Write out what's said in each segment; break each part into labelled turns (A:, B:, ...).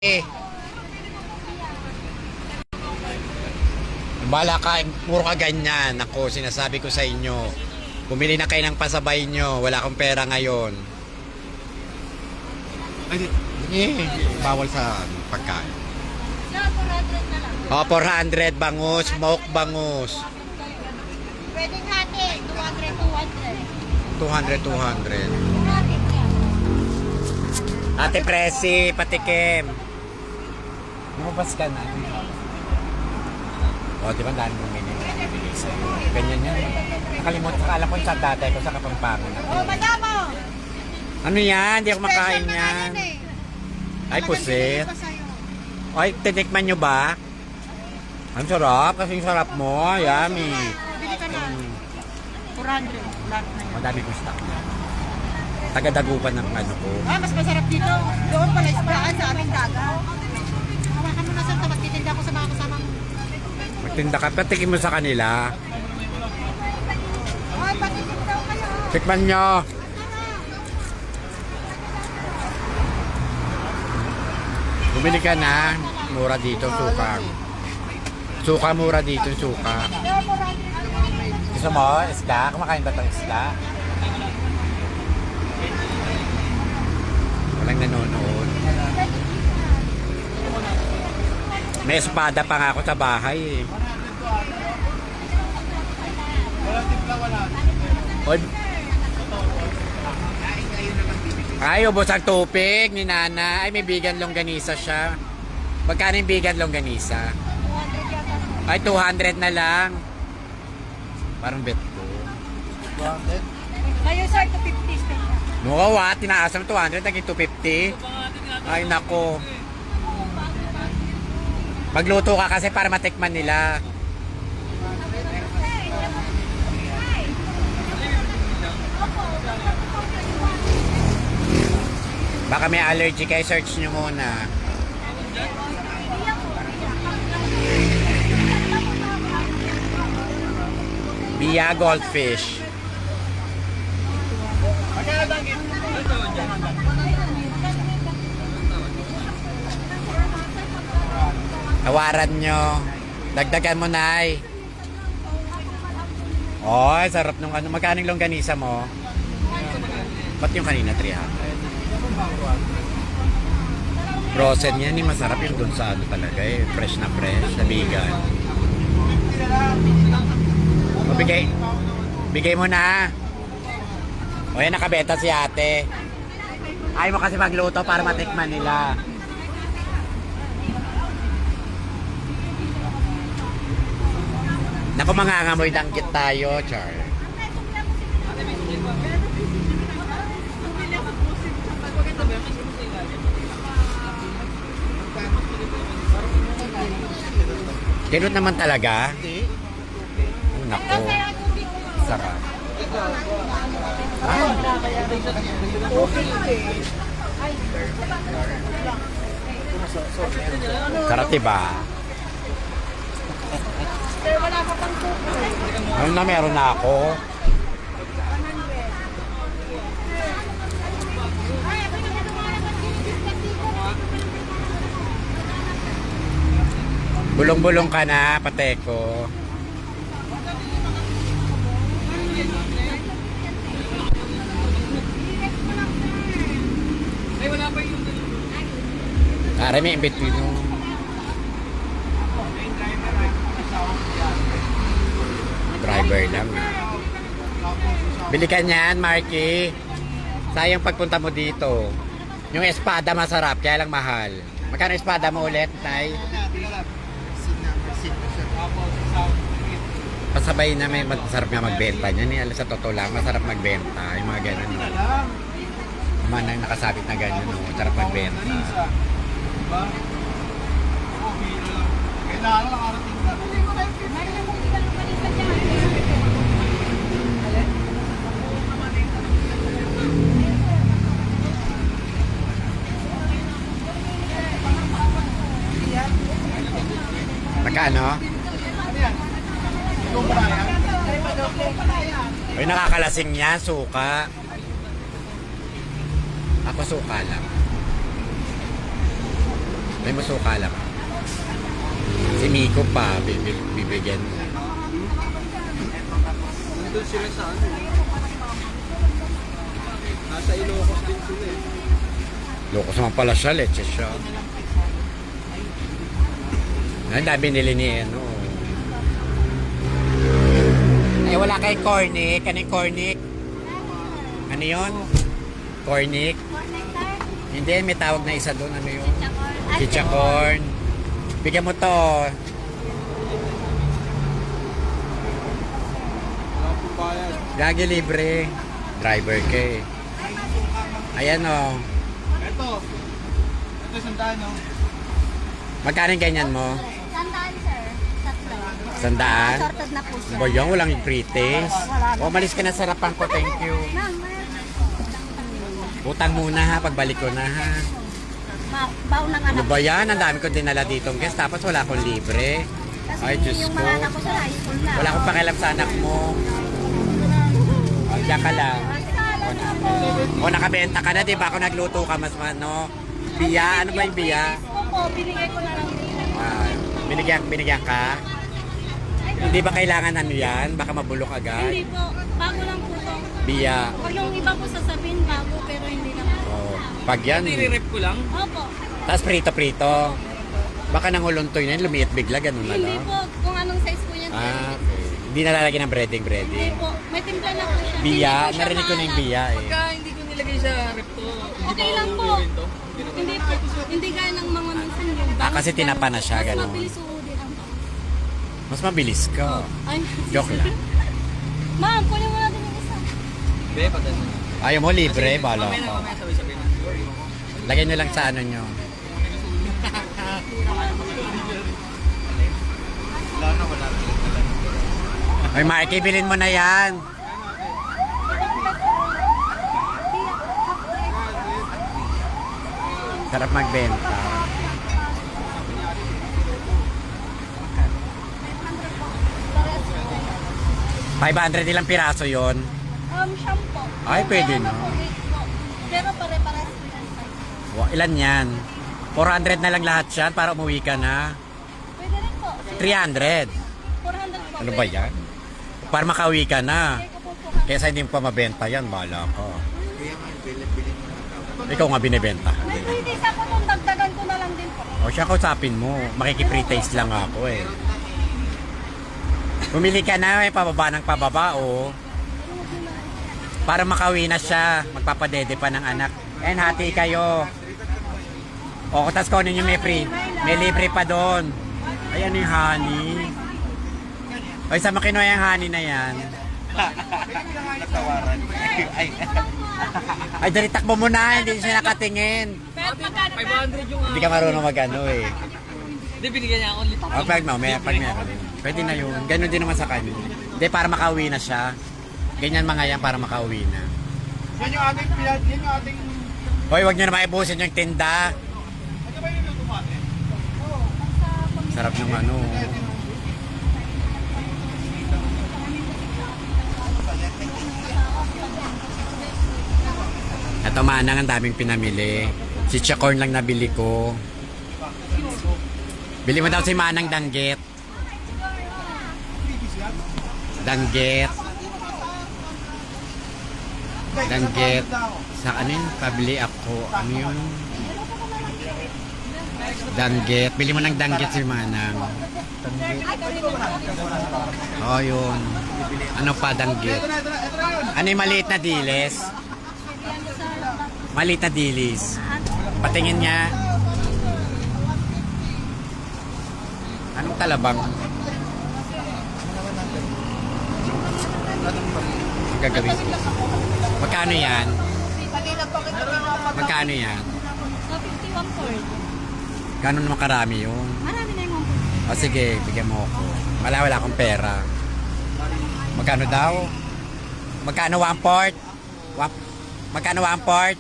A: Eh, bala ka, puro ka ganyan. Ako, sinasabi ko sa inyo. Bumili na kayo ng pasabay nyo. Wala akong pera ngayon.
B: Ay, bawal sa pagkain.
A: O, 400 bangus, smoke bangus.
C: Pwedeng hati, 200, 200.
A: 200. Ate Presi, patikim. Lumabas ka na. O, di ba dahil mong binibigay sa'yo? Ganyan yan. Nakalimutan ka, alam ko sa tatay ko sa Kapampangan.
C: Oh, madamo!
A: Ano yan? Hindi ako makain
C: Special
A: yan.
C: na eh.
A: Ay, pusit.
C: Pa sa'yo.
A: Ay, tinikman nyo ba? Ang sarap, kasing sarap mo. Yummy.
C: Bili ka na. 400. Lahat na yun.
A: Madami kong stock. Taga-dagupan ng ano ko.
C: Ah, mas masarap dito. Doon pala isdaan sa aming dagat. Hawakan mo na sir, magtitinda ko sa mga kasama mo.
A: Magtinda ka, patikim mo sa kanila.
C: Ay, patitin daw kayo.
A: Tikman nyo. Bumili ka na. Mura dito, suka. Suka, mura dito, suka. Gusto mo, isda? Kumakain ba itong isda? Walang nanonood. May espada pa nga ako sa bahay eh. Ay, ubos ang tupig ni Nana. Ay, may vegan longganisa siya. Magkano yung vegan longganisa?
C: 200 yata.
A: Ay, 200 na lang. Parang bet ko.
B: 200?
C: Kayo sir, 250.
A: Nukawa, tinaas ng 200, naging 250. Ay, nako. Magluto ka kasi para matikman nila. Baka may allergy kayo, search nyo muna. Bia goldfish. Tawaran nyo. Dagdagan mo, Nay. Oy, sarap nung ano. Magkano yung longganisa mo? Ba't yung kanina 300? Frozen yan, eh, masarap yung dun sa ano talaga eh. Fresh na vegan. O, bigay mo na. O yan, nakabenta si ate. Ayaw mo kasi magluto para matikman nila. Naku, mangangamoy danggit tayo, Char. Ganun naman talaga.
B: Hindi.
A: Oh, naku. Sarap. Sarap, diba?
C: Sir, wala pa pang suko.
A: Ano na, meron na ako. Bulong-bulong ka na, pateko. Pare, may in between yung driver lang. Bili ka niyan, Marky. Sayang pagpunta mo dito. Yung espada masarap, kaya lang mahal. Magkano espada mo ulit, Tay? Pasabay na may masarap nga magbenta niyan. Alam sa totoo lang, masarap magbenta. Yung mga ganun. No? Mga nang nakasabit na ganun. No? Masarap magbenta.
B: Kailangan lang arating na.
A: Magkano? Ay, nakakalasing yan, suka. Ako suka lang. May masuka lang. Si Miko pa, bibigyan.
D: Nandun sila sa ano. Nasa Ilocos din sila eh.
A: Locos naman pala siya, leche siya. Ang dami nili ni ano. Eh, wala kay cornic. Ano yung cornic? Ano yun? Cornic? Hindi, may tawag na isa doon. Ano yun? Chichacorn. Bigyan mo to.
D: Wala pong bayad.
A: Gagi libre. Driver ka eh. Ayan o.
D: Ito sandaan no?
A: Magkano yung ganyan mo?
C: Sandaan, sir. Tatlo.
A: Sandaan?
C: Sorted na po siya.
A: Ba yan? Walang pre-taste. O, malis ka na sa harapan ko. Thank you.
C: Ma'am,
A: Utang muna ha. Pagbalik ko na ha.
C: baon ng
A: Ano
C: anak.
A: ba yan? Ang dami ko dinala ditong guest. Tapos wala akong libre.
C: Kasi
A: Ay, Diyos
C: yung
A: ko.
C: mga anak ko sa high school na.
A: Wala akong pakialam sa anak mo. O, diyan ka lang. O, nakabenta ka na. Di ba ako nagluto ka mas ano? Biya? Ano ba yung biya?
C: Opo, binigay ko na lang din.
A: Ah, binigyan ka? Hindi ba kailangan ano yan? Baka mabulok agad?
E: Hindi po. Bago lang po to.
A: Biya.
E: Pag yung iba po sasabihin bago pero hindi na po.
A: Oh, pag yan.
D: Nire-rep ko lang.
E: Opo.
A: Tapos prito-prito. Baka nanguluntoy na yun, lumiit bigla, ganun na
E: Hindi
A: lang.
E: po. Kung anong size po yan.
A: Ah, okay. Hindi nalalagyan ng
E: Hindi
A: breading.
E: po. May timpla na po siya.
A: Biya,
E: Hindi po siya
A: narinig ko na yung
E: maalat.
A: biya eh.
D: Pagka hindi ko nilagay sa rep to, hindi
E: Okay
D: ba
E: lang po.
D: uuwiin to?
E: Hindi po. Hindi gaya ng mga minsan yung
A: Ah, kasi tinapa na siya,
E: Mas
A: ganun.
E: mabilis uudin ang to.
A: Mas mabilis ka.
E: Ay,
A: Joke lang.
E: Ma'am, kunin mo natin yung isa.
D: Be, pagka na.
A: Ayaw mo libre, bala
D: Mamaya na,
A: ka.
D: mamaya sabi-sabi na.
A: Lagay nyo lang sa ano nyo.
D: Wala na, wala na.
A: Ay, Marky, bilhin mo na yan. Sarap magbenta. $500 ilang piraso yon.
E: Shampoo.
A: Ay, pwede
E: Pero
A: na.
E: po, 8 po. Pero pare-pares po yan size.
A: Wow, ilan yan? 400 na lang lahat yan para umuwi ka na.
E: Pwede rin po.
A: 300.
E: 400 po.
A: Ano ba yan? Para makauwi ka na.
E: Pwede ko po po.
A: Kesa hindi mo pa mabenta yan, bahala ka. Ikaw nga binibenta.
E: May free days ako nung dagdagan ko na lang din po.
A: O siya kausapin mo, makikipre-taste lang ako eh. Bumili ka na eh, pababa ng pababa o. Para makauwi na siya, magpapadede pa ng anak. And hati kayo. O, tas kunin nyo may free. May libre pa doon. Ay, ano yung honey? Ay, sa makinuha yung honey na yan.
D: Natawaran. Ay,
A: Ay, dali takbo mo na, hindi siya nakatingin.
E: Pero magkano
D: 500 yung
A: Hindi ka marunong mag-ano eh.
D: Hindi, binigyan niya ako ulit.
A: O, pag meron. Pwede na yun. Ganun din naman sa kanya. Hindi, para makauwi na siya. Ganyan mga yan para makauwi na.
D: Yan yung ating yan yung ating...
A: Hoy, wag nyo na maibusin yung tinda.
D: Ano ba yung lutumate?
A: Sarap ng ano. Ito manang ang daming pinamili. Si Chacorn lang nabili ko. Bili mo daw si Manang danggit. Danggit. Danggit. Sa ano yun? Pabili ako. Ano yun? Danggit. Bili mo ng danggit si Manang. Oh, yun. Ano pa danggit? Ano yung maliit na dilis? Maliit na dilis. Patingin niya. Anong talabang? Ang gagawin ko. Magkano yan? Magkano yan?
E: 51 po.
A: Gano'n naman karami yun?
E: Marami na yung mga
A: O sige, bigyan mo ako. Wala akong pera. Magkano daw? Magkano one port? Magkano one port?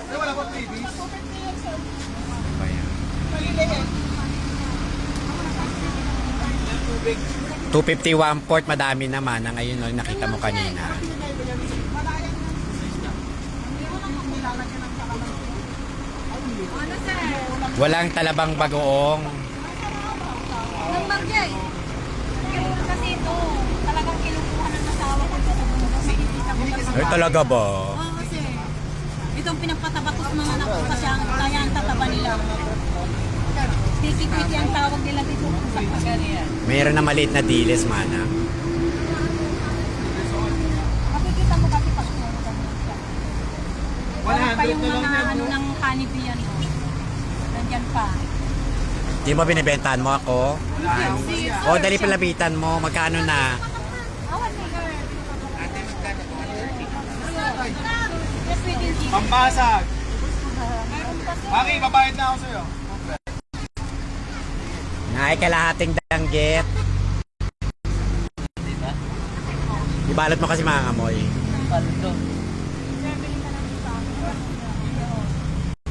D: Wala pa freebies.
A: Ano ba yan? 251 port, madami naman na ngayon no, nakita mo kanina. Walang talabang bagoong.
E: Nang Marjay. Kasi ito, talagang kinukuha ng asawa ko sa bundok.
A: Ay, talaga ba?
E: Oo, kasi itong pinagpataba ko sa mga anak ko kasi kaya ang tataba nila. Tiki-tiki ang tawag nila dito sa pagkariyan.
A: Mayroon na maliit na dilis, mana.
E: Makikita mo kasi pag siya. Wala pa yung
D: 100 na lang
E: mga
D: yan,
E: ano
D: no?
E: ng canopy yan. Nandyan pa.
A: Di mo binibentahan mo ako? O, dali palabitan mo. Magkano na?
E: Awan mo, girl. Yes, we did.
D: Pambasag. Maki, babayad na ako sa'yo.
A: Ay, kalahating danggit. Ibalot mo kasi mga amoy.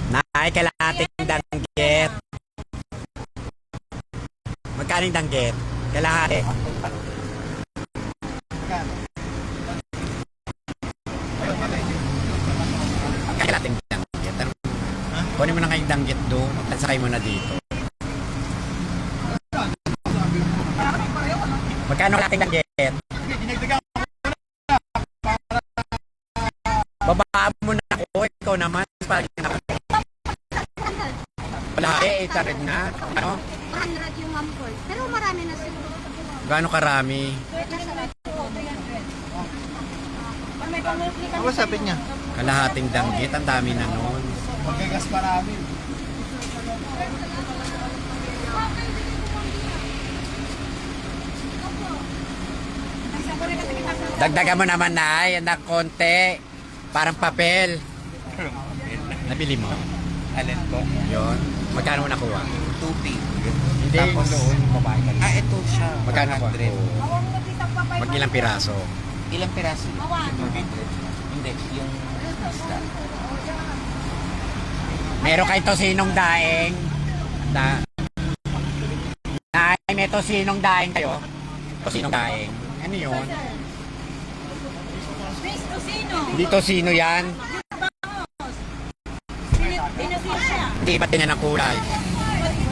A: Nay, kalahating danggit. Magkano yung danggit? Kalahati. Kalahating danggit. Kunin mo na kayong danggit doon. Sakay mo na dito. Magkano kalahating danggit? Babaan mo na ako. Ikaw naman. Wala eh. Itarid na. Ano?
E: 100 yung ampol. Pero marami na siguro.
A: Gaano karami?
E: May pangulpli
B: Ano sabi niya?
A: Kalahating danggit. Ang dami na nun.
D: Magagas pa namin.
A: Dagdagan mo naman na. Yan na konti. Parang papel. Nabili mo?
B: Alin ko?
A: Yun. Magkano mo nakuha?
B: 2P.
A: Hindi.
B: Tapos,
A: Doon. Babae ka.
B: ah, ito siya.
A: Magkano ko?
B: 100.
A: Mag ilang piraso?
B: Ilang piraso? 200. Hindi, yung isda.
A: Meron kayo tosinong daing. Nay, may tosinong daing kayo? Tosinong daing. Ano yun?
E: Miss Tosino.
A: Hindi tosino yan.
E: Pinasil siya.
A: Hindi iba't yan ang kulay.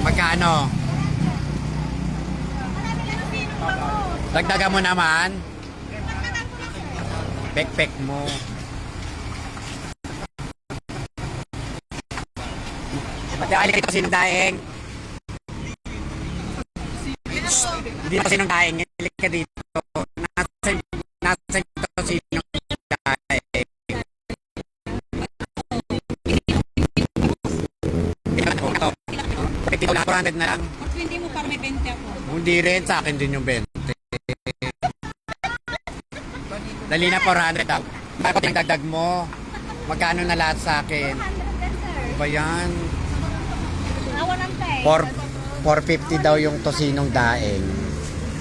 A: Magkano? Dagdagan mo naman. Pek-pek mo. Ba't yung alikay tosinong daing? Hindi na tosinong daing. Ilik ka dito. Nasa yung tosinong daing. Ito. 400 na lang.
E: Kung hindi mo para may 20 ako.
A: Hindi rin. Sa akin din yung 20. Dali na 400 daw. Bakit yung dagdag mo? Magkano na lahat sa akin? Ano ba yan?
E: Awan ang tay.
A: 450 daw yung tosinong daing.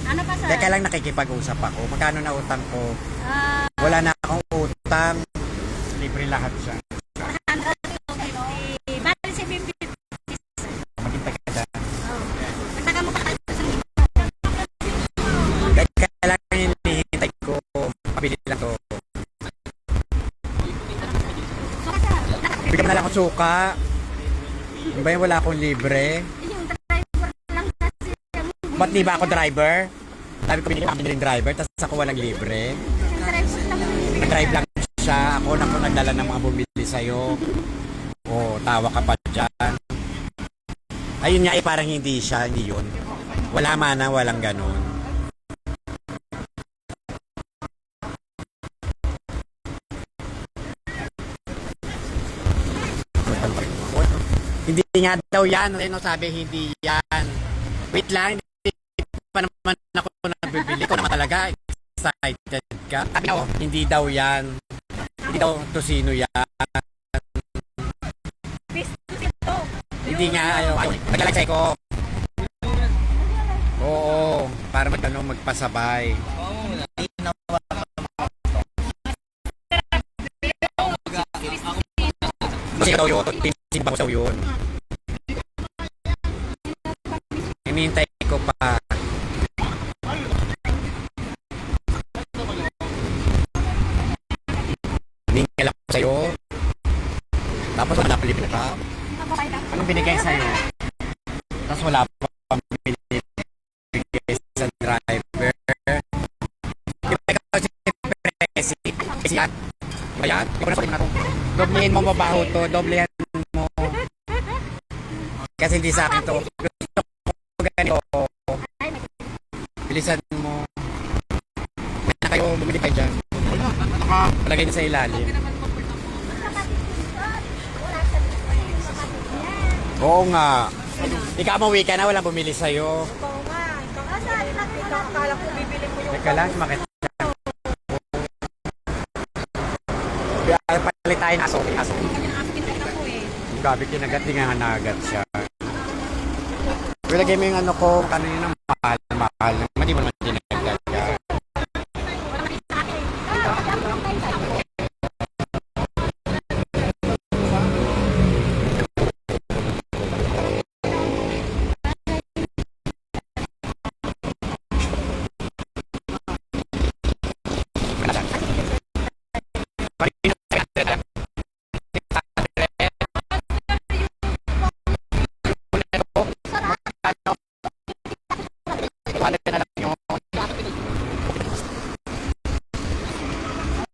E: Ano pa sir?
A: Teka lang, nakikipag-usap ako. Magkano na utang ko?
E: Ah,
A: Wala na akong utang. Libre lahat siya.
E: 150. Bali si Bimbi.
A: Maghintay ka dyan.
E: Nagtaga mo pa kayo sa
A: Teka lang, hinihintay ko. Pabili lang to.
E: suka sir.
A: Bigyan mo na lang akong suka. Ano ba yan? Wala akong libre.
E: Yung driver lang kasi.
A: Ba't di ba ako driver? Sabi ko, binigyan kami rin driver, tapos ako walang libre.
E: Yung driver lang.
A: Nag-drive lang siya. Ako na po nagdala ng mga bumili sa'yo. O, tawa ka pa dyan. Ayun nga eh, parang hindi siya, hindi yun. Wala mana, walang ganun. Hindi nga daw yan. Ano sabi, hindi yan. Wait lang, hindi pa naman ako nabibili ko naman talaga. Excited ka. Sabi ko, hindi daw yan. Hindi daw tosino yan. Hindi nga, naglalagay ko. Oo, para magpasabay. Kasi daw yun, pinisig ba ko sa yun. Hinihintay ko pa. Hinihintay lang ko sa'yo. Tapos wala pala ka.
E: Ano
A: kong binigay sa'yo. Tapos wala pa pang binibigay sa driver. Ikaw si Presi. Ayan. Ikaw na na to. Doblehin mo mabaho to. Doblehin mo. Kasi hindi sa akin to. Gusto ko ganito. Bilisan mo. Na kayo, bumili kayo dyan. Palagay niyo sa ilalim. Oo nga. Ikaw mauwi ka na, walang bumili sa'yo.
C: Ikaw nga. Ikaw akala ko bibili mo yung...
A: Teka lang, sumakit ka. Palit tayo ng aso. Aso. Gabi kinagat, di nga hanagat siya. Ilagay mo yung ano ko, kanina ng mahal. Hindi mo naman tinagat ka.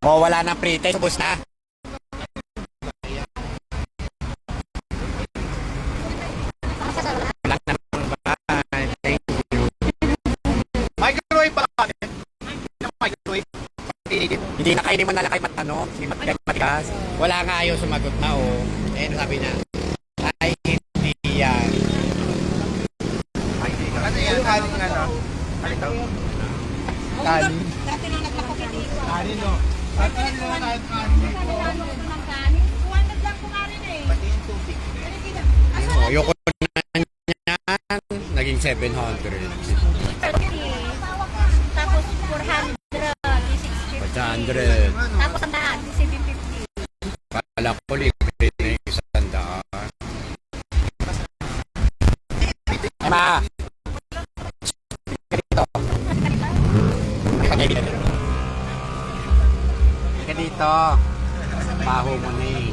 A: Oh, wala nang pre-taste. Ubus na. Wala na. Bye. Thank you.
D: Microwave pala natin. Microwave.
A: Hindi na kainin mo na lang kay Matano. Hindi matigas. Wala nga ayaw sumagot na oh. Eh, sabi na. Ay, hindi yan.
D: Ano yan? Kanin nga na. Ano ito? Kanin.
C: Dati nang naglako kita ito.
D: Kanin no. At ano na tayo kanin?
C: Ano ito ng kanin? 200 lang po kanin eh.
D: Pati yung tubig.
A: Oh, ayoko na yan. Naging 700.
C: Tapos 400, 650.
A: 100.
C: Tapos ang daan, 750.
A: Kala ko libre na yung 100. Emma! Dito. Ka dito. Baho mo na eh.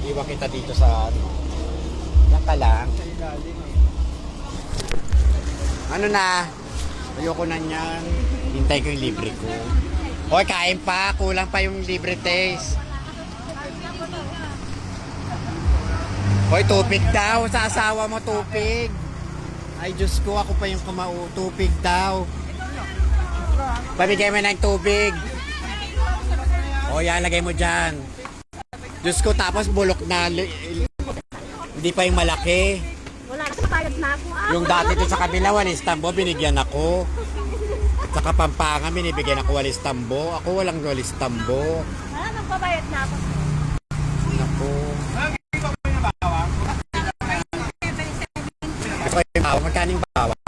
A: Iwan kita dito sa ano. Yan ka lang. Ano na? Ayoko na niyan. Hintay ko yung libre ko. Hoy, kain pa. Kulang pa yung libre taste. Hoy, tupig daw. Sa asawa mo, tupig. Ay, Diyos ko. Ako pa yung kumau. Tupig daw. Pabigay mo ng tubig. O, yan. Lagay mo dyan. Diyos ko, tapos bulok na. Hindi pa yung malaki.
C: Wala, kapayad na ako.
A: Yung dati doon sa kabila, walis tambo, binigyan ako. Sa Kapampangan, binibigyan ako walis tambo. Ako walang walis tambo.
C: Wala, magbabayad na ako.
A: Ako.
D: Hindi pa ba yung bawang?
A: Ako yung bawang. Magkano yung bawang?